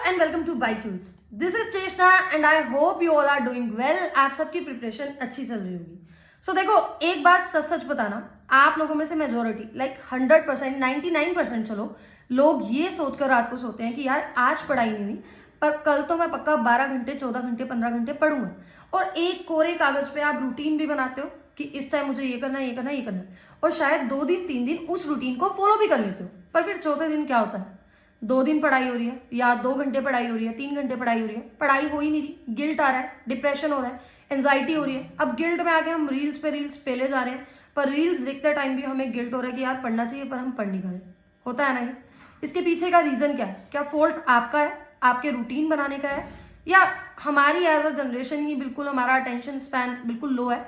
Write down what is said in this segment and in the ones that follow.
And welcome to बाइक्यूल्स। This is Cheshta and I hope you all are doing well. आप सबकी preparation अच्छी चल रही होगी। सो देखो, एक बात सच सच बताना, आप लोगों में से मेजोरिटी लाइक 100%, 99% चलो, लोग ये सोचकर रात को सोते हैं कि यार आज पढ़ाई नहीं हुई, पर कल तो मैं पक्का 12 घंटे, 14 घंटे, 15 घंटे पढ़ूंगा। और एक कोरे कागज पे आप रूटीन भी बनाते हो कि इस टाइम मुझे ये करना है, ये करना है, ये करना है, और शायद 2 दिन 3 दिन उस रूटीन को फॉलो भी कर लेते हो। पर फिर चौथे दिन क्या होता है? 2 दिन पढ़ाई हो रही है, या 2 घंटे पढ़ाई हो रही है, 3 घंटे पढ़ाई हो रही है, पढ़ाई हो ही नहीं रही, गिल्ट आ रहा है, डिप्रेशन हो रहा है, एंजाइटी हो रही है। अब गिल्ट में आके हम रील्स पे रील्स पेले जा रहे हैं, पर रील्स देखते टाइम भी हमें गिल्ट हो रहा है कि यार पढ़ना चाहिए, पर हम पढ़ नहीं पा रहे। होता है ना ये? इसके पीछे का रीजन क्या है? क्या फॉल्ट आपका है, आपके रूटीन बनाने का है, या हमारी एज अ जनरेशन ही बिल्कुल हमारा अटेंशन स्पैन बिल्कुल लो है?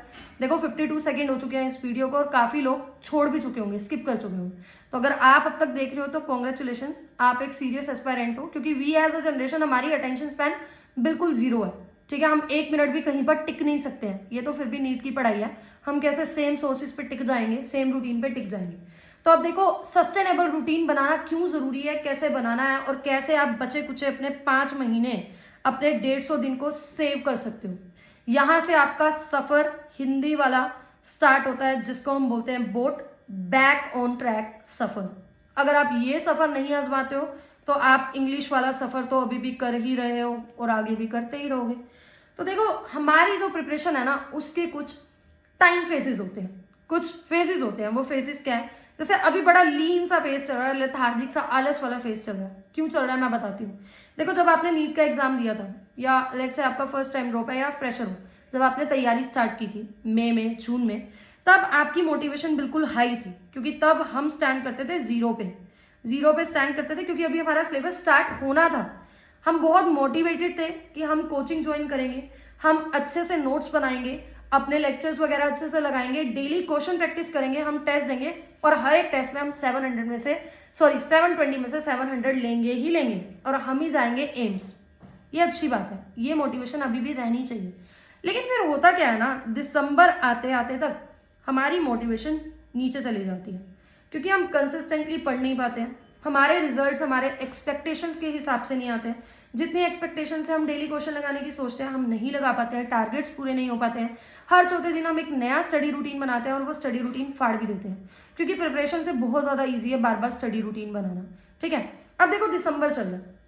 देखो 52 सेकेंड हो चुके हैं इस वीडियो को, और काफी लोग छोड़ भी चुके होंगे, स्किप कर चुके होंगे। तो अगर आप अब तक देख रहे हो तो कॉन्ग्रेचुलेशंस, आप एक सीरियस एस्पायरेंट हो, क्योंकि वी एज अ जनरेशन हमारी अटेंशन स्पैन बिल्कुल जीरो है। ठीक है, हम 1 मिनट भी कहीं पर टिक नहीं सकते हैं। ये तो फिर भी नीट की पढ़ाई है, हम कैसे सेम सोर्सेज पे टिक जाएंगे, सेम रूटीन पे टिक जाएंगे? तो अब देखो, सस्टेनेबल रूटीन बनाना क्यों जरूरी है, कैसे बनाना है, और कैसे आप बचे कुचे अपने 5 महीने, अपने 150 दिन को सेव कर सकते हो। यहां से आपका सफर हिंदी वाला स्टार्ट होता है, जिसको हम बोलते हैं बोट बैक ऑन ट्रैक सफर। अगर आप ये सफर नहीं आजमाते हो तो आप इंग्लिश वाला सफर तो अभी भी कर ही रहे हो और आगे भी करते ही रहोगे। तो देखो, हमारी जो प्रिपरेशन है ना, उसके कुछ टाइम फेजेस होते हैं, कुछ फेजेस होते हैं। वो फेजेस क्या है? जैसे अभी बड़ा लीन सा फेज चल रहा है, लेथार्जिक सा आलस वाला फेज चल रहा है। क्यों चल रहा है मैं बताती हूँ। देखो, जब आपने नीट का एग्जाम दिया था, या लेट्स से आपका फर्स्ट टाइम ड्रॉप है या फ्रेशर हो, जब आपने तैयारी स्टार्ट की थी मई में, जून में, तब आपकी मोटिवेशन बिल्कुल हाई थी, क्योंकि तब हम स्टैंड करते थे जीरो पे स्टैंड करते थे, क्योंकि अभी हमारा सिलेबस स्टार्ट होना था। हम बहुत मोटिवेटेड थे कि हम कोचिंग ज्वाइन करेंगे, हम अच्छे से नोट्स बनाएंगे, अपने लेक्चर्स वगैरह अच्छे से लगाएंगे, डेली क्वेश्चन प्रैक्टिस करेंगे, हम टेस्ट देंगे, और हर एक टेस्ट में हम 720 में से 700 लेंगे ही लेंगे, और हम ही जाएंगे एम्स। ये अच्छी बात है, ये मोटिवेशन अभी भी रहनी चाहिए। लेकिन फिर होता क्या है ना, दिसंबर आते आते तक हमारी मोटिवेशन नीचे चली जाती है, क्योंकि हम कंसिस्टेंटली पढ़ नहीं पाते हैं, हमारे रिजल्ट्स हमारे एक्सपेक्टेशंस के हिसाब से नहीं आते हैं। जितनी एक्सपेक्टेशन से हम डेली क्वेश्चन लगाने की सोचते हैं, हम नहीं लगा पाते हैं, टारगेट्स पूरे नहीं हो पाते हैं। हर चौथे दिन हम एक नया स्टडी रूटीन बनाते हैं, और वो स्टडी रूटीन फाड़ भी देते हैं, क्योंकि प्रिपरेशन से बहुत ज़्यादा ईजी है बार बार स्टडी रूटीन बनाना। ठीक है, अब देखो दिसंबर चल रहा है,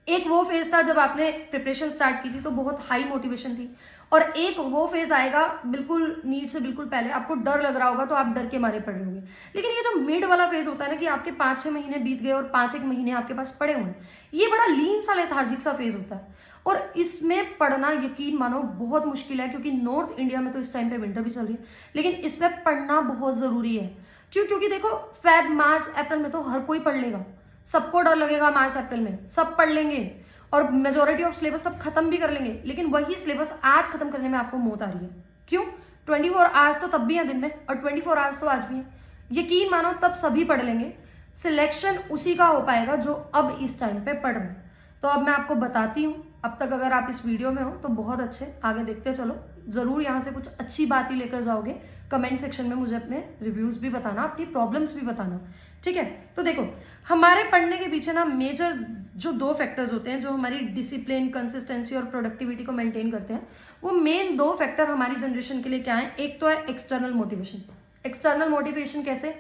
एक वो फेज था जब आपने प्रिपरेशन स्टार्ट की थी तो बहुत हाई मोटिवेशन थी, और एक वो फेज आएगा बिल्कुल नीट से बिल्कुल पहले, आपको डर लग रहा होगा तो आप डर के मारे पढ़ रहे होंगे। लेकिन ये जो मिड वाला फेज होता है ना, कि आपके 5-6 महीने बीत गए और 5-1 महीने आपके पास पड़े हुए हैं, ये बड़ा लीन सा लेथार्जिक सा फेज होता है, और इसमें पढ़ना यकीन मानो बहुत मुश्किल है, क्योंकि नॉर्थ इंडिया में तो इस टाइम पे विंटर भी चल रही है, लेकिन इसमें पढ़ना बहुत जरूरी है। क्यों? क्योंकि देखो, फेब मार्च अप्रैल में तो हर कोई पढ़ लेगा, सबको डर लगेगा, मार्च अप्रैल में सब पढ़ लेंगे, और मेजोरिटी ऑफ सिलेबस सब खत्म भी कर लेंगे, लेकिन वही सिलेबस आज खत्म करने में आपको मौत आ रही है। क्यों? 24 आवर्स तो तब भी है दिन में, और 24 आवर्स तो आज भी है। यकीन मानो, तब सभी पढ़ लेंगे, सिलेक्शन उसी का हो पाएगा जो अब इस टाइम पे पढ़ रहे हैं। तो अब मैं आपको बताती हूँ, अब तक अगर आप इस वीडियो में हो तो बहुत अच्छे, आगे देखते चलो, जरूर यहाँ से कुछ अच्छी बात ही लेकर जाओगे। कमेंट सेक्शन में मुझे अपने रिव्यूज भी बताना, अपनी प्रॉब्लम्स भी बताना। ठीक है, तो देखो, हमारे पढ़ने के पीछे ना मेजर जो 2 फैक्टर्स होते हैं, जो हमारी डिसिप्लिन, कंसिस्टेंसी और प्रोडक्टिविटी को मेंटेन करते हैं, वो मेन 2 फैक्टर हमारी जनरेशन के लिए क्या है? एक तो है एक्सटर्नल मोटिवेशन। एक्सटर्नल मोटिवेशन कैसे?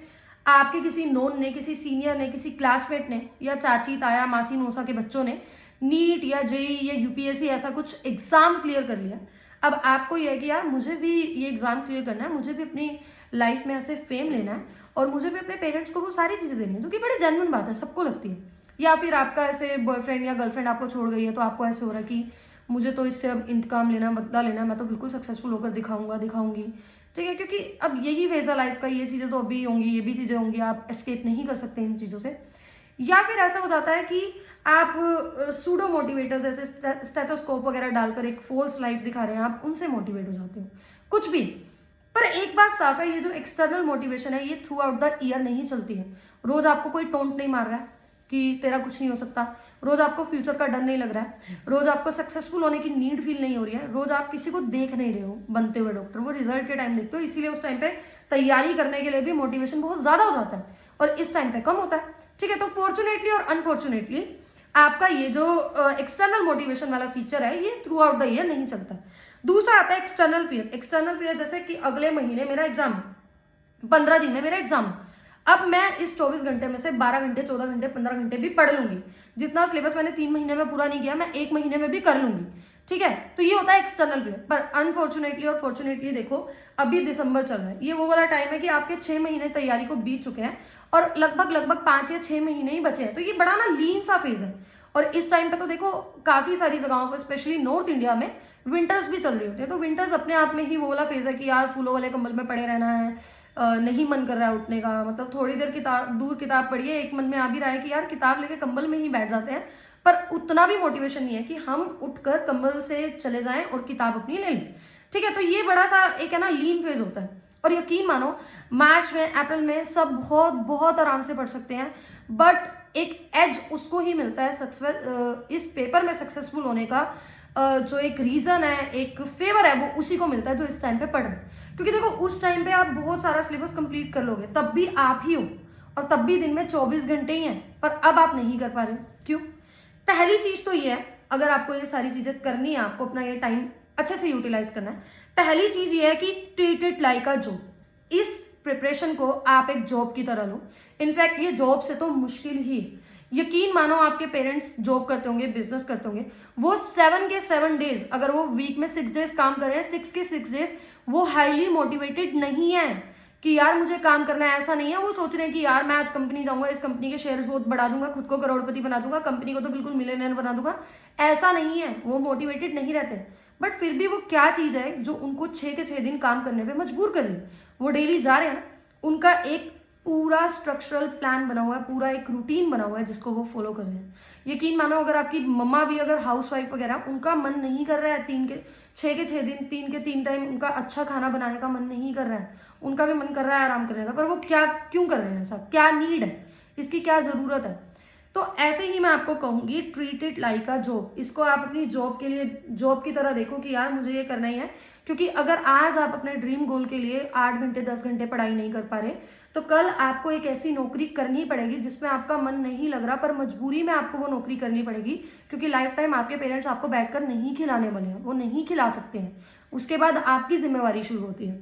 आपके किसी नोन ने, किसी सीनियर ने, किसी क्लासमेट ने, या चाची, ताया, मासी, मौसा के बच्चों ने नीट या जेई या यूपीएससी ऐसा कुछ एग्जाम क्लियर कर लिया। अब आपको यह है कि यार मुझे भी ये एग्जाम क्लियर करना है, मुझे भी अपनी लाइफ में ऐसे फेम लेना है, और मुझे भी अपने पेरेंट्स को वो सारी चीजें देनी है, जो कि बड़ी जेन्युइन बात है, सबको लगती है। या फिर आपका ऐसे बॉयफ्रेंड या गर्लफ्रेंड आपको छोड़ गई है, तो आपको ऐसे हो रहा है कि मुझे तो इससे अब इंतकाम लेना, बदला लेना, मैं तो बिल्कुल सक्सेसफुल होकर दिखाऊंगी। ठीक है, क्योंकि अब यही फेज है लाइफ का, ये चीजें तो अभी होंगी, ये भी चीजें होंगी, आप एस्केप नहीं कर सकते इन चीजों से। या फिर ऐसा हो जाता है कि आप सूडो मोटिवेटर्स जैसे स्टेथोस्कोप वगैरह डालकर एक फॉल्स लाइफ दिखा रहे हैं, आप उनसे मोटिवेट हो जाते हो, कुछ भी। पर एक बात साफ है, ये जो एक्सटर्नल मोटिवेशन है, ये थ्रू आउट द ईयर नहीं चलती है। रोज आपको कोई टोंट नहीं मार रहा है कि तेरा कुछ नहीं हो सकता, रोज आपको फ्यूचर का डर नहीं लग रहा है, रोज आपको सक्सेसफुल होने की नीड फील नहीं हो रही है, रोज आप किसी को देख नहीं रहे हो बनते हुए डॉक्टर, वो रिजल्ट के टाइम देखते हो, इसीलिए उस टाइम पे तैयारी करने के लिए भी मोटिवेशन बहुत ज्यादा हो जाता है, और इस टाइम पे कम होता है। ठीक है, तो फॉर्चुनेटली और अनफॉर्चुनेटली आपका ये जो एक्सटर्नल मोटिवेशन वाला फीचर है ये थ्रू आउट द ईयर नहीं चलता। दूसरा आता है एक्सटर्नल फियर। एक्सटर्नल फियर जैसे कि अगले महीने मेरा एग्जाम है, 15 दिन में मेरा एग्जाम है। अब मैं इस 24 घंटे में से 12 घंटे, 14 घंटे, 15 घंटे भी पढ़ लूंगी। जितना सिलेबस मैंने 3 महीने में पूरा नहीं किया मैं 1 महीने में भी कर लूंगी, ठीक है। तो ये होता है एक्सटर्नल फियर। पर अनफॉर्चुनेटली और फॉर्चुनेटली देखो अभी दिसंबर चल रहा है, ये वो वाला टाइम है कि आपके 6 महीने तैयारी को बीत चुके हैं और लगभग 5 या 6 महीने ही बचे हैं। तो ये बड़ा ना लीन सा फेज है। और इस टाइम पे तो देखो काफी सारी जगहों पर स्पेशली नॉर्थ इंडिया में विंटर्स भी चल रही होती है। तो विंटर्स अपने आप में ही वो वाला फेज है कि यार फूलों वाले कंबल में पड़े रहना है, नहीं मन कर रहा है उठने का। मतलब थोड़ी देर किताब पढ़िए, एक मन में आ भी रहा है कि यार किताब लेके कंबल में ही बैठ जाते हैं, पर उतना भी मोटिवेशन नहीं है कि हम उठकर कंबल से चले जाएं और किताब अपनी ले लें, ठीक है। तो ये बड़ा सा एक है ना लीन फेज होता है। और यकीन मानो मार्च में, अप्रैल में सब बहुत बहुत आराम से पढ़ सकते हैं, बट एक एज उसको ही मिलता है इस पेपर में सक्सेसफुल होने का। जो एक रीजन है, एक फेवर है, वो उसी को मिलता है जो इस टाइम पे पढ़ रहे हैं। क्योंकि देखो उस टाइम पे आप बहुत सारा सिलेबस कंप्लीट कर लोगे, तब भी आप ही हो और तब भी दिन में 24 घंटे ही हैं, पर अब आप नहीं कर पा रहे हो। क्यों? पहली चीज तो ये है, अगर आपको ये सारी चीजें करनी है, आपको अपना ये टाइम अच्छे से यूटिलाइज करना है, पहली चीज ये है कि treat it like a job. इस प्रिपरेशन को आप एक जॉब की तरह लो। इनफैक्ट ये जॉब से तो मुश्किल ही है। यकीन मानो आपके पेरेंट्स जॉब करते होंगे, बिजनेस करते होंगे, वो 7 के 7 डेज, अगर वो वीक में 6 डेज काम कर रहे हैं, 6 के 6 डेज वो हाईली मोटिवेटेड नहीं है कि यार मुझे काम करना है। ऐसा नहीं है वो सोच रहे हैं कि यार मैं आज कंपनी जाऊंगा, इस कंपनी के शेयर बहुत बढ़ा दूंगा, खुद को करोड़पति बना दूंगा, कंपनी को तो बिल्कुल मिलियनेयर बना दूंगा। ऐसा नहीं है, वो मोटिवेटेड नहीं रहते। बट फिर भी वो क्या चीज है जो उनको 6 के 6 दिन काम करने पे मजबूर कर रही है? वो डेली जा रहे हैं ना, उनका एक पूरा स्ट्रक्चरल प्लान बना हुआ है, पूरा एक रूटीन बना हुआ है जिसको वो फॉलो कर रहे हैं। यकीन मानो अगर आपकी मम्मा भी अगर हाउसवाइफ वगैरह, उनका मन नहीं कर रहा है 6 के 6 दिन 3 के 3 टाइम उनका अच्छा खाना बनाने का मन नहीं कर रहा है, उनका भी मन कर रहा है आराम करने का, पर वो क्यों कर रहे हैं ऐसा? क्या नीड है, इसकी क्या जरूरत है? तो ऐसे ही मैं आपको कहूंगी treat it like a job. इसको आप अपनी जॉब के लिए जॉब की तरह देखो कि यार मुझे ये करना ही है। क्योंकि अगर आज आप अपने ड्रीम गोल के लिए 8 घंटे 10 घंटे पढ़ाई नहीं कर पा रहे, तो कल आपको एक ऐसी नौकरी करनी पड़ेगी जिसमें आपका मन नहीं लग रहा, पर मजबूरी में आपको वो नौकरी करनी पड़ेगी। क्योंकि लाइफ टाइम आपके पेरेंट्स आपको बैठकर नहीं खिलाने वाले हैं, वो नहीं खिला सकते हैं। उसके बाद आपकी जिम्मेवारी शुरू होती है।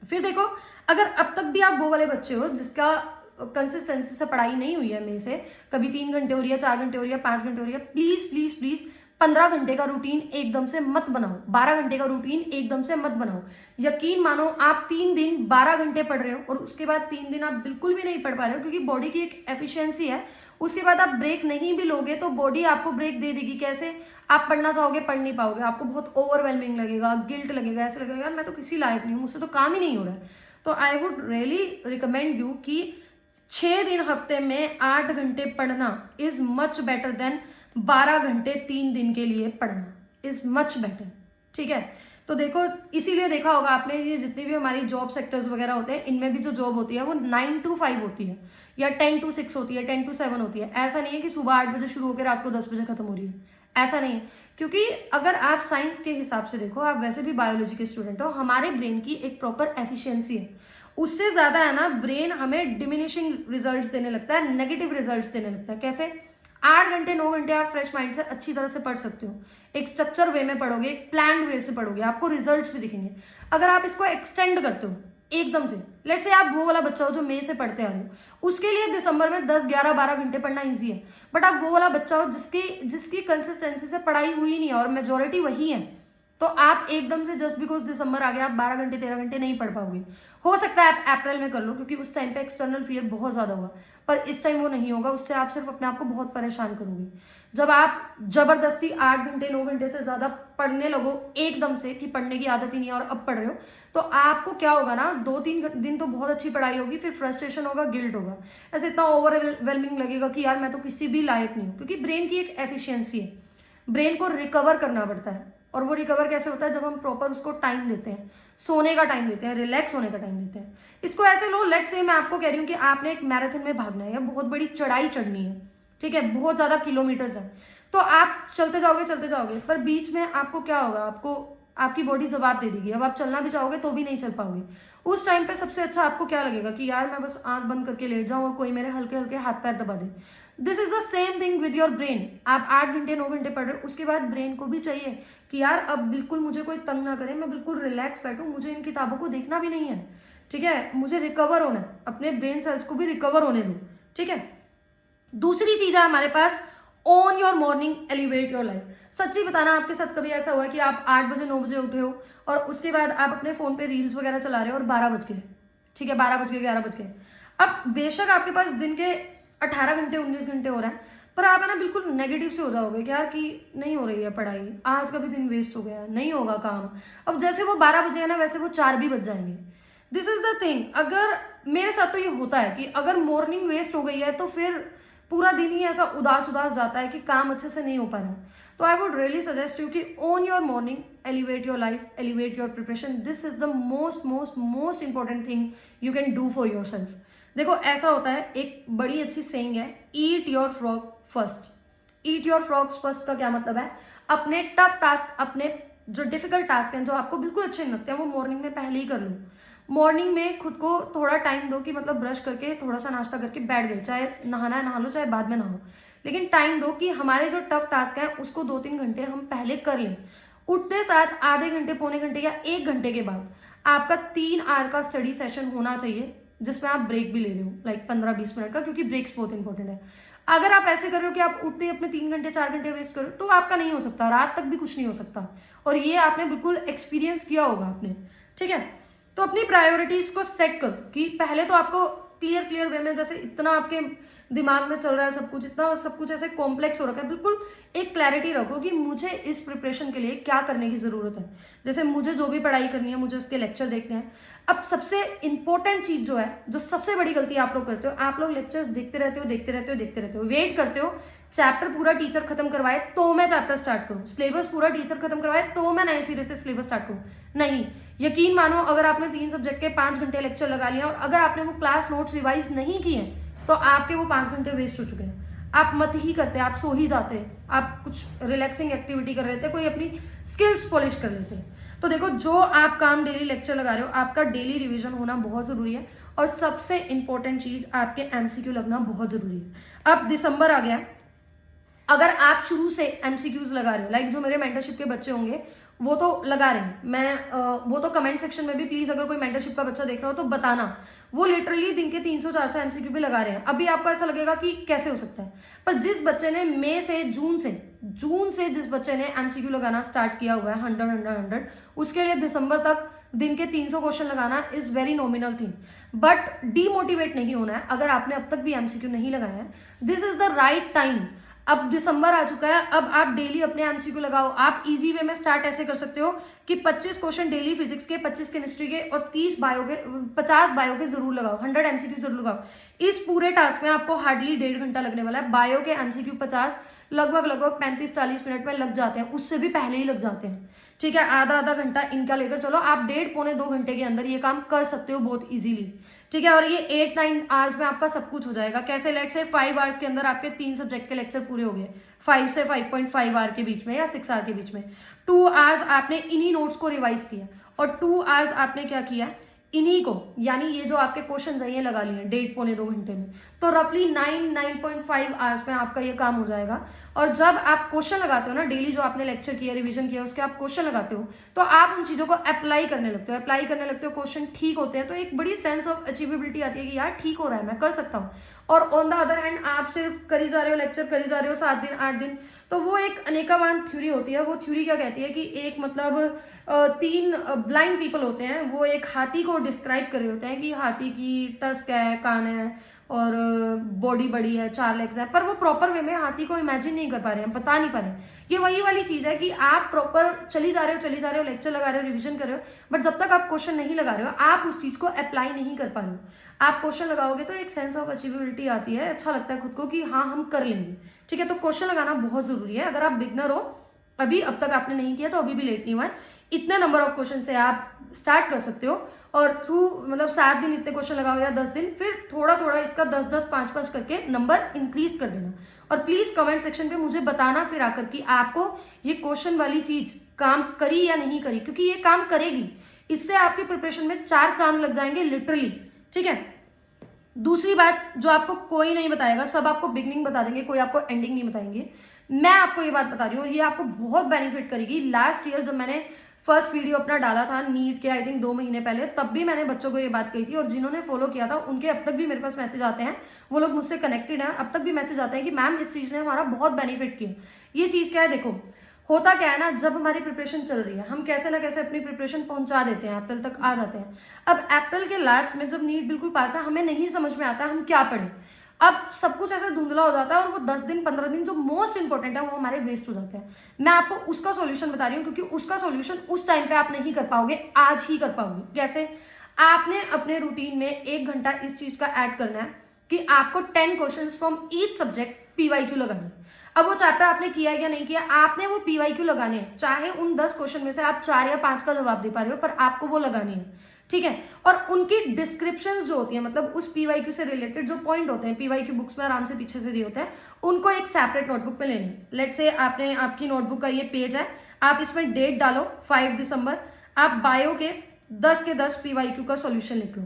फिर देखो, अगर अब तक भी आप वो वाले बच्चे हो जिसका कंसिस्टेंसी से पढ़ाई नहीं हुई है, में से कभी 3 घंटे हो रही है, 4 घंटे हो रही है, 5 घंटे हो रही है, प्लीज प्लीज प्लीज 15 घंटे का रूटीन एकदम से मत बनाओ, 12 घंटे का रूटीन एकदम से मत बनाओ। यकीन मानो आप 3 दिन 12 घंटे पढ़ रहे हो और उसके बाद 3 दिन आप बिल्कुल भी नहीं पढ़ पा रहे हो, क्योंकि बॉडी की एक एफिशिएंसी है। उसके बाद आप ब्रेक नहीं भी लोगे तो बॉडी आपको ब्रेक दे देगी। कैसे? आप पढ़ना चाहोगे, पढ़ नहीं पाओगे, आपको बहुत ओवरवेलमिंग लगेगा, गिल्ट लगेगा, ऐसे लगेगा यार मैं तो किसी लायक नहीं हूँ, मुझसे तो काम ही नहीं हो रहा है। तो I would really recommend you कि 6 दिन हफ्ते में 8 घंटे पढ़ना इज मच बेटर देन 12 घंटे 3 दिन के लिए पढ़ना इज मच बेटर, ठीक है। तो देखो, इसीलिए देखा होगा आपने, ये जितनी भी हमारी जॉब सेक्टर्स वगैरह होते हैं, इनमें भी जो जॉब होती है वो 9 to 5 होती है या 10 to 6 होती है, 10 to 7 होती है। ऐसा नहीं है कि सुबह 8 बजे शुरू होकर रात को 10 बजे खत्म हो रही है, ऐसा नहीं है। क्योंकि अगर आप साइंस के हिसाब से देखो, आप वैसे भी बायोलॉजी के स्टूडेंट हो, हमारे ब्रेन की एक प्रॉपर एफिशिएंसी है। उससे ज्यादा है ना, ब्रेन हमें डिमिनिशिंग रिजल्ट्स देने लगता है, नेगेटिव रिजल्ट्स देने लगता है। कैसे? 8 घंटे 9 घंटे आप फ्रेश माइंड से अच्छी तरह से पढ़ सकते हो, एक स्ट्रक्चर वे में पढ़ोगे, एक प्लान्ड वे से पढ़ोगे, आपको रिजल्ट्स भी दिखेंगे। अगर आप इसको एक्सटेंड करते हो एकदम से, लेट्स से आप वो वाला बच्चा हो जो मई से पढ़ते आ रहे हो, उसके लिए दिसंबर में 10 11 12 घंटे पढ़ना ईजी है। बट आप वो वाला बच्चा हो जिसकी कंसिस्टेंसी से पढ़ाई हुई नहीं है और मेजोरिटी वही है, तो आप एकदम से जस्ट बिकॉज दिसंबर आ गया आप 12 घंटे 13 घंटे नहीं पढ़ पाओगे। हो सकता है आप अप्रैल में कर लो, क्योंकि उस टाइम पे एक्सटर्नल फियर बहुत ज्यादा होगा, पर इस टाइम वो नहीं होगा। उससे आप सिर्फ अपने आप को बहुत परेशान करोगे। जब आप जबरदस्ती 8 घंटे 9 घंटे से ज्यादा पढ़ने लगो एकदम से, कि पढ़ने की आदत ही नहीं है और अब पढ़ रहे हो, तो आपको क्या होगा ना, 2-3 दिन तो बहुत अच्छी पढ़ाई होगी, फिर फ्रस्ट्रेशन होगा, गिल्ट होगा, ऐसे इतना ओवरवेलमिंग लगेगा कि यार मैं तो किसी भी लायक नहीं हूँ। क्योंकि ब्रेन की एक एफिशिएंसी है, ब्रेन को रिकवर करना पड़ता है। और वो रिकवर कैसे होता है? जब हम प्रॉपर उसको टाइम देते हैं, सोने का टाइम देते हैं, रिलैक्स होने का टाइम देते हैं। इसको ऐसे लो, लेट्स से मैं आपको कह रही हूँ कि आपने एक मैराथन में भागना है या बहुत बड़ी चढ़ाई चढ़नी है, ठीक है, बहुत ज्यादा किलोमीटर्स है, तो आप चलते जाओगे, पर बीच में आपको क्या होगा, आपकी बॉडी जवाब दे देगी। अब आप चलना भी चाहोगे तो भी नहीं चल पाओगे। उस टाइम पे सबसे अच्छा आपको क्या लगेगा कि यार मैं बस आंख बंद करके लेट जाऊं और कोई मेरे हल्के हल्के हाथ पैर दबा दे। This is the same thing with your brain. आप 8 घंटे 9 घंटे पढ़ रहे हो, उसके बाद ब्रेन को भी चाहिए कि यार अब बिल्कुल मुझे कोई तंग ना करे, मैं बिल्कुल रिलैक्स बैठूं, मुझे इन किताबों को देखना भी नहीं है, ठीक है, मुझे रिकवर होना है, अपने ब्रेन सेल्स को भी रिकवर होने दो, ठीक है। दूसरी चीज है हमारे पास, own your morning, elevate your life. सच्ची बताना, आपके साथ कभी ऐसा हुआ कि आप 8 बजे 9 बजे उठे हो और उसके बाद आप अपने फोन पे रील्स वगैरह चला रहे हो और 12 बज गए, ठीक है, 12 बज गए, 11 बज गए। अब बेशक आपके पास दिन के 18 घंटे 19 घंटे हो रहा है, पर आप है ना बिल्कुल नेगेटिव से हो जाओगे कि यार कि नहीं हो रही है पढ़ाई, आज का भी दिन वेस्ट हो गया, नहीं होगा काम। अब जैसे वो 12 बजे है ना, वैसे वो 4 भी बज जाएंगे। This is the thing. अगर मेरे साथ तो ये होता है कि अगर मॉर्निंग वेस्ट हो गई है तो फिर पूरा दिन ही ऐसा उदास उदास जाता है कि काम अच्छे से नहीं हो पा रहा है। तो I would really suggest you कि own your morning, elevate your life, elevate your preparation. This is the most most most important thing you can do for yourself. देखो ऐसा होता है, एक बड़ी अच्छी सेइंग है, eat your frog first. Eat your frogs first का क्या मतलब है? अपने टफ टास्क, अपने जो डिफिकल्ट टास्क हैं, जो आपको बिल्कुल अच्छे नहीं लगते हैं, वो मॉर्निंग में पहले ही कर लो। मॉर्निंग में खुद को थोड़ा टाइम दो कि मतलब ब्रश करके थोड़ा सा नाश्ता करके बैठ गए, चाहे नहाना है नहा लो, चाहे बाद में नहाओ, लेकिन टाइम दो कि हमारे जो टफ टास्क है उसको 2-3 घंटे हम पहले कर लें। उठते साथ आधे घंटे, पौने घंटे या 1 घंटे के बाद आपका 3 आवर का स्टडी सेशन होना चाहिए, जिसमें आप ब्रेक भी ले रहे हो, लाइक 15-20 मिनट का, क्योंकि ब्रेक्स बहुत इंपॉर्टेंट है। अगर आप ऐसे कर रहे हो कि आप उठते अपने 3 घंटे 4 घंटे वेस्ट करो, तो आपका नहीं हो सकता, रात तक भी कुछ नहीं हो सकता। और ये आपने बिल्कुल एक्सपीरियंस किया होगा आपने, ठीक है। तो अपनी प्रायोरिटीज को सेट करो कि पहले तो आपको क्लियर वे में, जैसे इतना आपके दिमाग में चल रहा है सब कुछ, इतना सब कुछ ऐसे कॉम्प्लेक्स हो रखा है, बिल्कुल एक क्लैरिटी रखो कि मुझे इस प्रिपरेशन के लिए क्या करने की जरूरत है। जैसे मुझे जो भी पढ़ाई करनी है, मुझे उसके लेक्चर देखने हैं। अब सबसे इंपॉर्टेंट चीज जो है, जो सबसे बड़ी गलती आप लोग करते हो, आप लोग लेक्चर्स देखते रहते हो, वेट करते हो चैप्टर पूरा टीचर खत्म करवाए तो मैं चैप्टर स्टार्ट करूं, सिलेबस पूरा टीचर खत्म करवाए तो मैं नए सिरे से सिलेबस स्टार्ट करूं। नहीं, यकीन मानो, अगर आपने 3 सब्जेक्ट के 5 घंटे लेक्चर लगा लिया और अगर आपने वो क्लास नोट्स रिवाइज नहीं किए तो आपके वो 5 घंटे वेस्ट हो चुके हैं। आप मत ही करते, आप सो ही जाते, आप कुछ रिलैक्सिंग एक्टिविटी कर लेते, कोई अपनी स्किल्स पॉलिश कर लेते। तो देखो, जो आप काम डेली लेक्चर लगा रहे हो, आपका डेली रिवीजन होना बहुत जरूरी है। और सबसे इंपॉर्टेंट चीज, आपके एमसीक्यू लगना बहुत जरूरी है। अब दिसंबर आ गया, अगर आप शुरू से एमसीक्यूज लगा रहे हो, लाइक जो मेरे मेंटरशिप के बच्चे होंगे वो तो लगा रहे हैं, मैं वो तो कमेंट सेक्शन में भी प्लीज, अगर कोई मेंटरशिप का बच्चा देख रहा हो तो बताना, वो लिटरली दिन के 300-400 एमसीक्यू भी लगा रहे हैं। अभी आपको ऐसा लगेगा कि कैसे हो सकता है, पर जिस बच्चे ने मई से जून से जिस बच्चे ने एमसीक्यू लगाना स्टार्ट किया हुआ है 100, उसके लिए दिसंबर तक दिन के 300 क्वेश्चन लगाना is very nominal thing. But demotivate नहीं होना है अगर आपने अब तक भी एमसीक्यू नहीं लगाया है। This is the right time. अब दिसंबर आ चुका है, अब आप डेली अपने एमसीक्यू लगाओ। आप इजी वे में स्टार्ट ऐसे कर सकते हो कि 25 क्वेश्चन डेली फिजिक्स के, 25 केमिस्ट्री के और 50 बायो के जरूर लगाओ, 100 एमसीक्यू जरूर लगाओ। इस पूरे टास्क में आपको हार्डली 1.5 घंटा लगने वाला है। बायो के एमसीक्यू 50 लगभग 35-40 मिनट में लग जाते हैं, उससे भी पहले ही लग जाते हैं, ठीक है। आधा घंटा इनका लेकर चलो, आप 1.5-पौने-2 घंटे के अंदर ये काम कर सकते हो बहुत इजीली, ठीक है। और ये 8-9 आवर्स में आपका सब कुछ हो जाएगा। कैसे? लेट से 5 आवर्स के अंदर आपके 3 सब्जेक्ट के लेक्चर पूरे हो गए, 5 से 5.5 आवर के बीच में या 6 आवर के बीच में। 2 आवर्स आपने इन्हीं नोट्स को रिवाइज किया और 2 आवर्स आपने क्या किया, इन्हीं को, यानी ये जो आपके क्वेश्चन है ये लगा लिए 1.5-पौने-2 घंटे में। तो रफली 9.5 आवर्स में आपका ये काम हो जाएगा। और जब आप क्वेश्चन लगाते हो ना, डेली जो आपने लेक्चर किया, रिवीजन किया, उसके आप क्वेश्चन लगाते हो, तो आप उन चीजों को अप्लाई करने लगते हो, क्वेश्चन ठीक होते हैं तो एक बड़ी सेंस ऑफ अचीवेबिलिटी आती है कि यार ठीक हो रहा है, मैं कर सकता हूँ। और ऑन द अदर हैंड आप सिर्फ करी जा रहे हो, लेक्चर करी जा रहे हो 7 दिन 8 दिन, तो वो एक अनेकावान थ्योरी होती है। वो थ्योरी क्या कहती है कि एक मतलब 3 ब्लाइंड पीपल होते हैं, वो एक हाथी को डिस्क्राइब कर रहे होते हैं कि हाथी की टस्क है, कान है और बॉडी बड़ी है, 4 लेग्स है, पर वो प्रॉपर वे में हाथी को इमेजिन नहीं कर पा रहे हैं, बता नहीं पा रहे हैं। ये वही वाली चीज है कि आप प्रॉपर चली जा रहे हो, लेक्चर लगा रहे हो, रिवीजन कर रहे हो, बट जब तक आप क्वेश्चन नहीं लगा रहे हो, आप उस चीज को अप्लाई नहीं कर पा रहे हो। आप क्वेश्चन लगाओगे तो एक सेंस ऑफ अचीवेबिलिटी आती है, अच्छा लगता है खुद को कि हाँ हम कर लेंगे, ठीक है। तो क्वेश्चन लगाना बहुत जरूरी है। अगर आप बिगनर हो, अभी अब तक आपने नहीं किया तो अभी भी लेट नहीं हुआ है, इतने नंबर ऑफ क्वेश्चन से आप स्टार्ट कर सकते हो और थ्रू मतलब 7 दिन इतने क्वेश्चन लगाओ या 10 दिन, फिर थोड़ा इसका 10-10, 5-5 करके नंबर इंक्रीज कर देना। और प्लीज कमेंट सेक्शन पे मुझे बताना फिर आकर कि आपको ये क्वेश्चन वाली चीज काम करी या नहीं करी, क्योंकि ये काम करेगी। इससे आपकी प्रिपरेशन में 4 चांद लग जाएंगे लिटरली, ठीक है। दूसरी बात जो आपको कोई नहीं बताएगा, सब आपको बिगनिंग बता देंगे, कोई आपको एंडिंग नहीं बताएंगे। मैं आपको ये बात बता रही हूँ, ये आपको बहुत बेनिफिट करेगी। लास्ट ईयर जब मैंने फर्स्ट वीडियो अपना डाला था नीट के, आई थिंक 2 महीने पहले, तब भी मैंने बच्चों को ये बात कही थी, और जिन्होंने फॉलो किया था उनके अब तक भी मेरे पास मैसेज आते हैं, वो लोग मुझसे कनेक्टेड हैं, अब तक भी मैसेज आते हैं कि मैम इस चीज़ ने हमारा बहुत बेनिफिट किया। ये चीज़ क्या है, देखो होता क्या है ना, जब हमारी प्रिपरेशन चल रही है, हम कैसे ना कैसे अपनी प्रिपरेशन पहुंचा देते हैं, अप्रैल तक आ जाते हैं। अब अप्रैल के लास्ट में जब नीट बिल्कुल पास है, हमें नहीं समझ में आता हम क्या पढ़ें। अब सब कुछ ऐसे धुंधला हो जाता है, और वो 10 दिन 15 दिन जो मोस्ट इंपॉर्टेंट है वो हमारे वेस्ट हो जाते हैं। मैं आपको उसका सॉल्यूशन बता रही हूँ, क्योंकि उसका सॉल्यूशन उस टाइम पे आप नहीं कर पाओगे, आज ही कर पाओगे। कैसे? आपने अपने रूटीन में 1 घंटा इस चीज का ऐड करना है कि आपको 10 questions from each subject PYQ लगाने हैं। अब वो चैप्टर आपने किया या नहीं किया, आपने वो पीवाईक्यू लगाने हैं, चाहे उन 10 क्वेश्चन में से आप 4 या 5 का जवाब दे पा रहे हो, पर आपको वो लगानी है, ठीक है। और उनकी डिस्क्रिप्शंस जो होती है, मतलब उस पीवाईक्यू से रिलेटेड जो पॉइंट होते हैं, पीवाईक्यू बुक्स में आराम से पीछे से दिए होते हैं, उनको एक सेपरेट नोटबुक में लेने। लेट से आपने, आपकी नोटबुक का ये पेज है, आप इसमें डेट डालो 5 दिसंबर, आप बायो के 10 के 10 पीवाईक्यू का सॉल्यूशन लिख लो।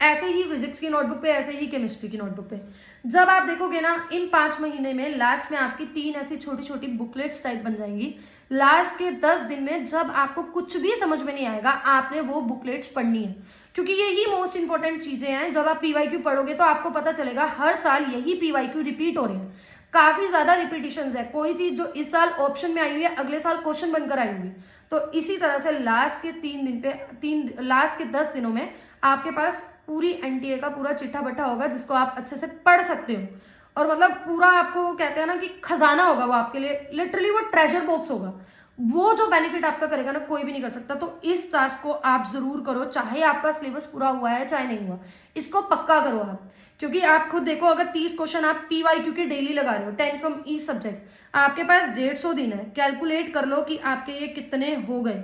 ऐसे ही फिजिक्स की नोटबुक पे, ऐसे ही केमिस्ट्री की नोटबुक पे। जब आप देखोगे ना, इन 5 महीने में लास्ट में आपकी 3 ऐसी छोटी छोटी बुकलेट्स टाइप बन जाएंगी। लास्ट के 10 दिन में जब आपको कुछ भी समझ में नहीं आएगा, आपने वो बुकलेट्स पढ़नी है, क्योंकि यही मोस्ट इंपॉर्टेंट चीजें हैं। जब आप पीवाईक्यू पढ़ोगे तो आपको पता चलेगा हर साल यही पीवाईक्यू रिपीट हो रहे हैं, काफी ज्यादा रिपीटिशंस है। कोई चीज जो इस साल ऑप्शन में आई हुई है, अगले साल क्वेश्चन बनकर आई हुई। तो इसी तरह से लास्ट के 3 दिन पे, लास्ट के 10 दिनों में आपके पास पूरी एनटीए का पूरा चिट्ठा बट्ठा होगा, जिसको आप अच्छे से पढ़ सकते हो। और मतलब पूरा आपको कहते हैं ना कि खजाना होगा वो आपके लिए, लिटरली वो ट्रेजर बॉक्स होगा। वो जो बेनिफिट आपका करेगा ना, कोई भी नहीं कर सकता। तो इस टास्क को आप जरूर करो, चाहे आपका सिलेबस पूरा हुआ है चाहे नहीं हुआ, इसको पक्का करो आप। क्योंकि आप खुद देखो, अगर 30 क्वेश्चन आप पीवाईक्यू के डेली लगा रहे हो, 10 फ्रॉम ईच सब्जेक्ट, आपके पास 150 दिन है। कैलकुलेट कर लो कि आपके ये कितने हो गए,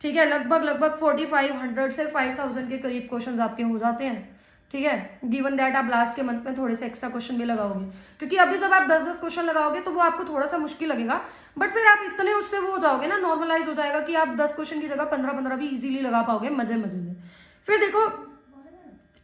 ठीक है। लगभग 4500 से 5000 के करीब क्वेश्चन आपके हो जाते हैं, ठीक है। गिवन दैट आप लास्ट के मंथ में थोड़े से एक्स्ट्रा क्वेश्चन भी लगाओगे, क्योंकि अभी जब आप 10-10 क्वेश्चन लगाओगे तो वो आपको थोड़ा सा मुश्किल लगेगा, बट फिर आप इतने उससे वो हो जाओगे ना, नॉर्मलाइज हो जाएगा कि आप 10 क्वेश्चन की जगह 15-15 भी इजीली लगा पाओगे मजे मजे में। फिर देखो,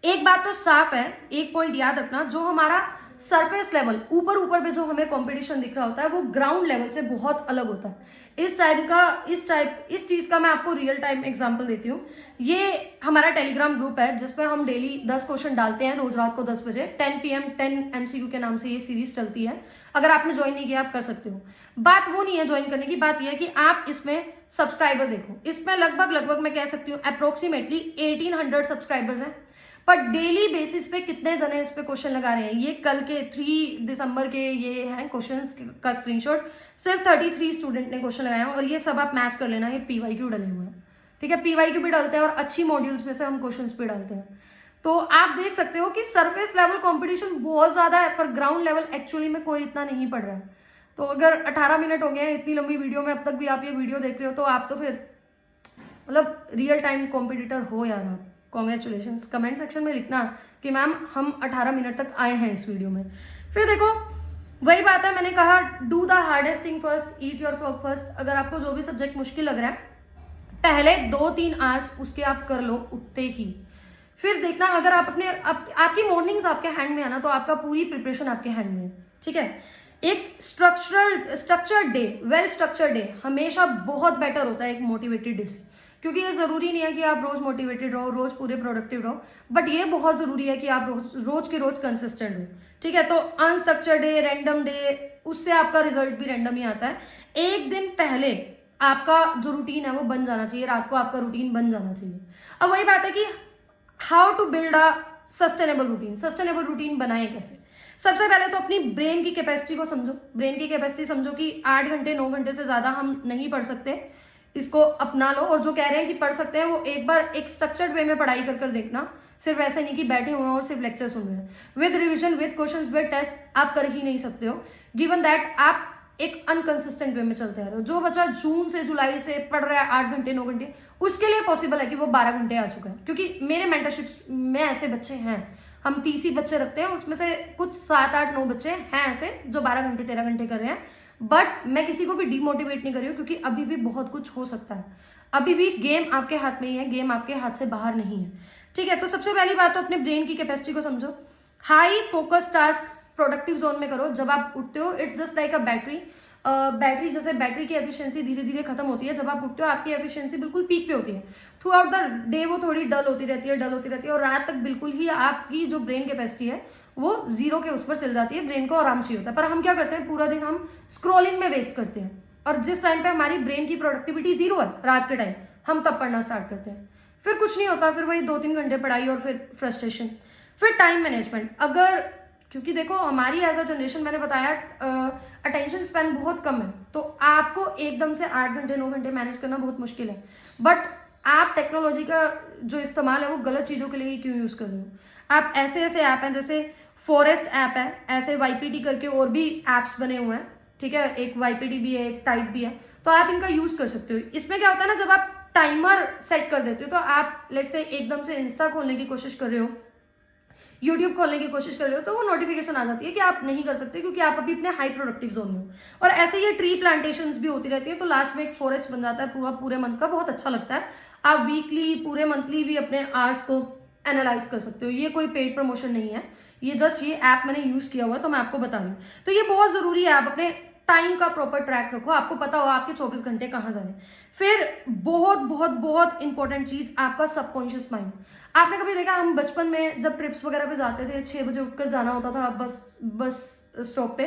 एक बात तो साफ है, एक पॉइंट याद रखना, जो हमारा सरफेस लेवल ऊपर ऊपर पे जो हमें कंपटीशन दिख रहा होता है, वो ग्राउंड लेवल से बहुत अलग होता है। इस चीज का मैं आपको रियल टाइम एग्जांपल देती हूँ। ये हमारा टेलीग्राम ग्रुप है, जिसपे हम डेली 10 क्वेश्चन डालते हैं, रोज रात को 10 बजे 10 PM 10 MCQ के नाम से ये सीरीज चलती है। अगर आपने ज्वाइन नहीं किया, आप कर सकते हो। बात वो नहीं है ज्वाइन करने की, बात यह है कि आप इसमें सब्सक्राइबर देखो। इसमें लगभग मैं कह सकती हूँ अप्रोक्सीमेटली 1800 सब्सक्राइबर्स हैं, पर डेली बेसिस पे कितने जने इस पे क्वेश्चन लगा रहे हैं। ये कल के 3 दिसंबर के ये हैं क्वेश्चंस का स्क्रीनशॉट, सिर्फ 33 स्टूडेंट ने क्वेश्चन लगाया, और ये सब आप मैच कर लेना, ये पीवाईक्यू डले हुए हैं, ठीक है। पीवाईक्यू भी डालते हैं और अच्छी मॉड्यूल्स में से हम क्वेश्चंस भी डालते हैं। तो आप देख सकते हो कि सरफेस लेवल कॉम्पिटिशन बहुत ज्यादा है, पर ग्राउंड लेवल एक्चुअली में कोई इतना नहीं पढ़ रहा है। तो अगर 18 मिनट हो गए हैं इतनी लंबी वीडियो में, अब तक भी आप ये वीडियो देख रहे हो, तो आप तो फिर मतलब रियल टाइम कॉम्पिटिटर हो यार आप। कॉन्ग्रेचुलेशन। कमेंट सेक्शन में लिखना कि मैम हम 18 मिनट तक आए हैं इस वीडियो में। फिर देखो, वही बात है, मैंने कहा do the hardest thing first, eat your frog first. अगर आपको जो भी सब्जेक्ट मुश्किल लग रहा है, पहले 2-3 आवर्स उसके आप कर लो उठते ही। फिर देखना, अगर आप अपने आपकी मॉर्निंग्स आपके हैंड में है ना, तो आपका पूरी प्रिपरेशन आपके हैंड में है, ठीक है। एक structured day, well structured day हमेशा बहुत बेटर होता है एक मोटिवेटेड डे से। क्योंकि ये जरूरी नहीं है कि आप रोज मोटिवेटेड रहो, रोज पूरे प्रोडक्टिव रहो, बट ये बहुत जरूरी है कि आप रोज के रोज कंसिस्टेंट हो, ठीक है। तो अनस्ट्रक्चर्ड डे, रैंडम डे, उससे आपका रिजल्ट भी रैंडम ही आता है। एक दिन पहले आपका जो रूटीन है वो बन जाना चाहिए, रात को आपका रूटीन बन जाना चाहिए। अब वही बात है कि how to build a sustainable routine. Sustainable routine बनाए कैसे? सबसे पहले तो अपनी ब्रेन की कैपेसिटी को समझो। ब्रेन की कैपेसिटी समझो कि 8 घंटे 9 घंटे से ज्यादा हम नहीं पढ़ सकते, इसको अपना लो। और जो कह रहे हैं कि पढ़ सकते हैं, वो एक बार एक स्ट्रक्चर्ड वे में पढ़ाई कर देखना, सिर्फ ऐसे नहीं कि बैठे हुए हैं और सिर्फ लेक्चर सुन रहे हैं। With revision, with questions, with test आप कर ही नहीं सकते हो, गिवन दैट आप एक अनकंसिस्टेंट वे में चलते आ रहे हो। जो बच्चा जून से जुलाई से पढ़ रहा है 8 घंटे 9 घंटे, उसके लिए पॉसिबल है कि वो 12 घंटे आ चुका है। क्योंकि मेरे मेंटरशिप्स में ऐसे बच्चे हैं, हम 30 ही बच्चे रखते हैं, उसमें से कुछ 7 8 9 बच्चे हैं ऐसे जो 12 घंटे 13 घंटे कर रहे हैं। बट मैं किसी को भी डिमोटिवेट नहीं कर रही हूँ, क्योंकि अभी भी बहुत कुछ हो सकता है। अभी भी गेम आपके हाथ में ही है, गेम आपके हाथ से बाहर नहीं है। ठीक है, तो सबसे पहली बात तो अपने ब्रेन की कैपेसिटी को समझो। High focus task productive zone में करो। जब आप उठते हो it's just like a battery. Battery जैसे बैटरी की एफिशिएंसी धीरे धीरे खत्म होती है, जब आप उठते हो आपकी एफिशिएंसी बिल्कुल पीक पे होती है। थ्रू आउट द डे वो थोड़ी डल होती रहती है और रात तक बिल्कुल ही आपकी जो ब्रेन कैपेसिटी है वो जीरो के उस पर चल जाती है। ब्रेन को आराम चाहिए होता है, पर हम क्या करते हैं, पूरा दिन हम स्क्रोलिंग में वेस्ट करते हैं, और जिस टाइम पे हमारी ब्रेन की प्रोडक्टिविटी जीरो है रात के टाइम, हम तब पढ़ना स्टार्ट करते हैं। फिर कुछ नहीं होता, फिर वही 2-3 घंटे पढ़ाई और फिर फ्रस्ट्रेशन। फिर टाइम मैनेजमेंट, अगर क्योंकि देखो हमारी एज अ जनरेशन, मैंने बताया अटेंशन स्पैन बहुत कम है, तो आपको एकदम से 8 घंटे 9 घंटे मैनेज करना बहुत मुश्किल है। बट आप टेक्नोलॉजी का जो इस्तेमाल है वो गलत चीज़ों के लिए ही क्यों यूज़ कर रहे हो। आप ऐसे ऐसे ऐप हैं, जैसे फॉरेस्ट ऐप है, ऐसे YPT करके और भी ऐप्स बने हुए हैं, ठीक है, एक YPT भी है, एक टाइप भी है, तो आप इनका यूज़ कर सकते हो। इसमें क्या होता है ना, जब आप टाइमर सेट कर देते हो, तो आप लेट्स से एकदम से इंस्टा खोलने की कोशिश कर रहे हो, यूट्यूब खोलने की कोशिश कर रहे हो, तो वो नोटिफिकेशन आ जाती है कि आप नहीं कर सकते क्योंकि आप अभी अपने हाई प्रोडक्टिव जोन में हो। और ऐसे ये ट्री प्लांटेशंस भी होती रहती है, तो लास्ट में एक फॉरेस्ट बन जाता है पूरे मंथ का, बहुत अच्छा लगता है। आप वीकली पूरे मंथली भी अपने आवर्स को एनालाइज कर सकते हो। ये कोई पेड प्रमोशन नहीं है, ये जस्ट ये ऐप मैंने यूज किया हुआ है तो मैं आपको बता रही हूँ। तो ये बहुत जरूरी है, आप अपने टाइम का प्रॉपर ट्रैक रखो, आपको पता हो आपके 24 घंटे कहाँ जा रहे हैं। फिर बहुत बहुत बहुत इंपॉर्टेंट चीज, आपका सबकॉन्शियस माइंड। आपने कभी देखा, हम बचपन में जब ट्रिप्स वगैरह पे जाते थे, 6 बजे उठकर जाना होता था बस स्टॉप पे,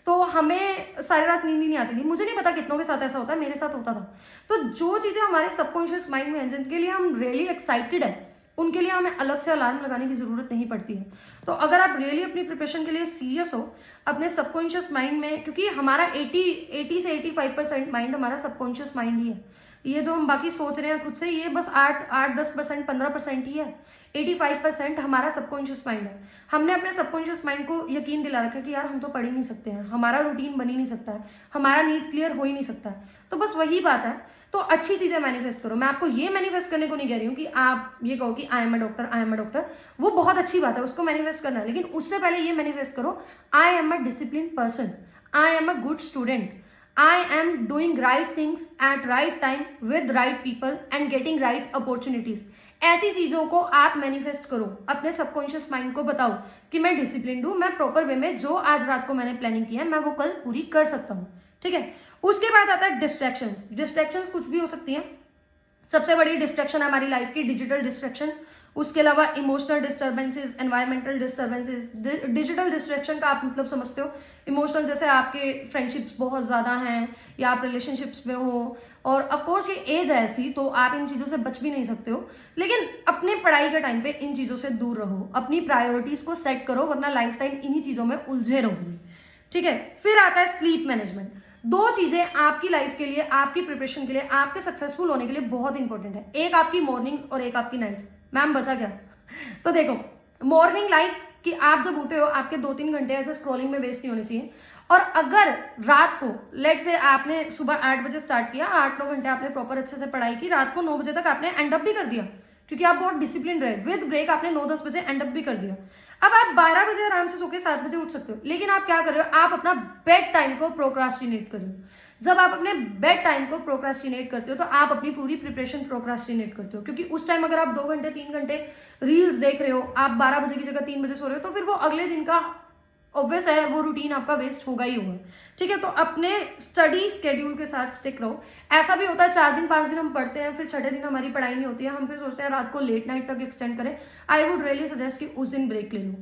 तो हमें सारी रात नींद ही नहीं आती थी। मुझे नहीं पता कितनों के साथ ऐसा होता है, मेरे साथ होता था। तो जो चीजें हमारे सबकॉन्शियस माइंड में हैं, जिनके लिए हम रियली एक्साइटेड है, उनके लिए हमें अलग से अलार्म लगाने की जरूरत नहीं पड़ती है। तो अगर आप रियली अपनी प्रिपरेशन के लिए सीरियस हो, अपने सबकॉन्शियस माइंड में, क्योंकि हमारा 80 से 85% माइंड हमारा सबकॉन्शियस माइंड ही है। ये जो हम बाकी सोच रहे हैं खुद से, ये बस 8-10%, 15% ही है। 85% हमारा सबकॉन्शियस माइंड है। हमने अपने सबकॉन्शियस माइंड को यकीन दिला रखा है कि यार हम तो पढ़ ही नहीं सकते हैं, हमारा रूटीन बन ही नहीं सकता है, हमारा नीट क्लियर हो ही नहीं सकता है। तो बस वही बात है। तो अच्छी चीजें मैनिफेस्ट करो। मैं आपको ये मैनिफेस्ट करने को नहीं कह रही हूँ कि आप ये कहो कि आई एम अ डॉक्टर, वो बहुत अच्छी बात है, उसको मैनिफेस्ट करना है, लेकिन उससे पहले ये मैनिफेस्ट करो, I am a discipline person, I am a good student, I am doing right things at right time with right people and getting right opportunities। ऐसी चीजों को आप मैनिफेस्ट करो, अपने सबकॉन्शियस माइंड को बताओ कि मैं डिसिप्लिन हूं, मैं प्रॉपर वे में जो आज रात को मैंने प्लानिंग की है मैं वो कल पूरी कर सकता हूँ। ठीक है, उसके बाद आता है डिस्ट्रैक्शंस। डिस्ट्रैक्शंस कुछ भी हो सकती हैं। सबसे बड़ी डिस्ट्रैक्शन है हमारी लाइफ की डिजिटल डिस्ट्रैक्शन। उसके अलावा emotional disturbances, environmental disturbances. Digital distraction का आप मतलब समझते हो, इमोशनल जैसे आपके फ्रेंडशिप्स बहुत ज़्यादा हैं या आप रिलेशनशिप्स में हो, और ऑफकोर्स ये एज है ऐसी तो आप इन चीज़ों से बच भी नहीं सकते हो, लेकिन अपने पढ़ाई के टाइम पे इन चीज़ों से दूर रहो, अपनी प्रायोरिटीज को सेट करो, वरना लाइफ टाइम इन्हीं चीज़ों में उलझे रहोगे। ठीक है, फिर आता है स्लीप मैनेजमेंट। दो चीजें आपकी लाइफ के लिए, आपकी प्रिपरेशन के लिए, आपके सक्सेसफुल होने के लिए बहुत इंपॉर्टेंट है। एक आपकी मॉर्निंग्स और एक आपकी नाइट्स। मैम बचा क्या? तो देखो, मॉर्निंग लाइक कि आप जब उठे हो आपके 2-3 घंटे ऐसे स्क्रॉलिंग में वेस्ट नहीं होने चाहिए। और अगर रात को लेट से आपने सुबह 8 बजे स्टार्ट किया, 8-9 घंटे आपने प्रॉपर अच्छे से पढ़ाई की, रात को 9 बजे तक आपने एंड अप भी कर दिया क्योंकि आप बहुत डिसिप्लिन रहे, विद ब्रेक आपने 9-10 बजे एंड अप भी कर दिया। अब आप 12 बजे आराम से सो के 7 बजे उठ सकते हो, लेकिन आप क्या कर रहे हो, आप अपना बेड टाइम को प्रोक्रास्टिनेट कर रहे हो। जब आप अपने बेड टाइम को प्रोक्रास्टिनेट करते हो तो आप अपनी पूरी प्रिपरेशन प्रोक्रास्टिनेट करते हो, क्योंकि उस टाइम अगर आप 2 घंटे 3 घंटे रील्स देख रहे हो, आप 12 बजे की जगह 3 बजे सो रहे हो, तो फिर वो अगले दिन का ऑब्वियस है वो रूटीन आपका वेस्ट होगा ही होगा। ठीक है, तो अपने स्टडी स्केड्यूल के साथ स्टिक रहो। ऐसा भी होता है 4 दिन 5 दिन हम पढ़ते हैं, फिर छठे दिन हमारी पढ़ाई नहीं होती है, हम फिर सोचते हैं रात को लेट नाइट तक एक्सटेंड करें। आई वुड रियली सजेस्ट कि उस दिन ब्रेक ले लो।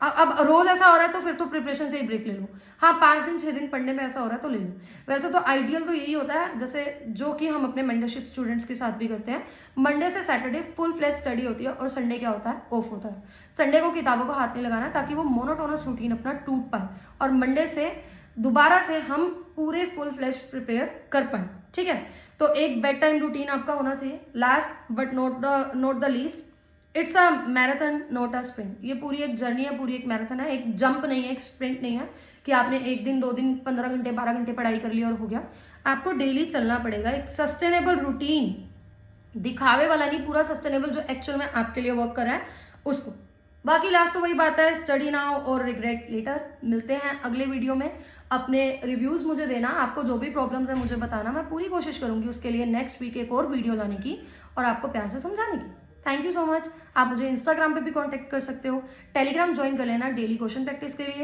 अब रोज ऐसा हो रहा है तो फिर तो प्रिपरेशन से ही ब्रेक ले लो। हाँ, 5 दिन 6 दिन पढ़ने में ऐसा हो रहा है तो ले लो। वैसे तो आइडियल तो यही होता है, जैसे जो कि हम अपने मेंटरशिप स्टूडेंट्स के साथ भी करते हैं, मंडे से सैटरडे फुल फ्लेज स्टडी होती है और संडे क्या होता है, ऑफ होता है। संडे को किताबों को हाथ नहीं लगाना ताकि वो मोनोटोनस रूटीन अपना टूट पाए और मंडे से दोबारा से हम पूरे फुल फ्लेज प्रिपेयर कर पाए। ठीक है, तो एक बेड टाइम रूटीन आपका होना चाहिए। Last but not the least, it's a marathon not a sprint. ये पूरी एक जर्नी है, पूरी एक मैराथन है, एक जंप नहीं है, एक स्प्रिंट नहीं है कि आपने 1 दिन 2 दिन 15 घंटे 12 घंटे पढ़ाई कर ली और हो गया। आपको डेली चलना पड़ेगा, एक सस्टेनेबल रूटीन, दिखावे वाला नहीं, पूरा सस्टेनेबल जो एक्चुअल में आपके लिए वर्क कर रहा है उसको। बाकी लास्ट तो वही बात है, स्टडी नाउ और रिग्रेट लेटर। मिलते हैं अगले वीडियो में। अपने रिव्यूज मुझे देना, आपको जो भी प्रॉब्लम्स है मुझे बताना, मैं पूरी कोशिश करूंगी उसके लिए नेक्स्ट वीक एक और वीडियो लाने की और आपको प्यार से समझाने की। Thank you so much. आप मुझे इंस्टाग्राम पे भी कांटेक्ट कर सकते हो, टेलीग्राम ज्वाइन कर लेना डेली क्वेश्चन प्रैक्टिस के लिए।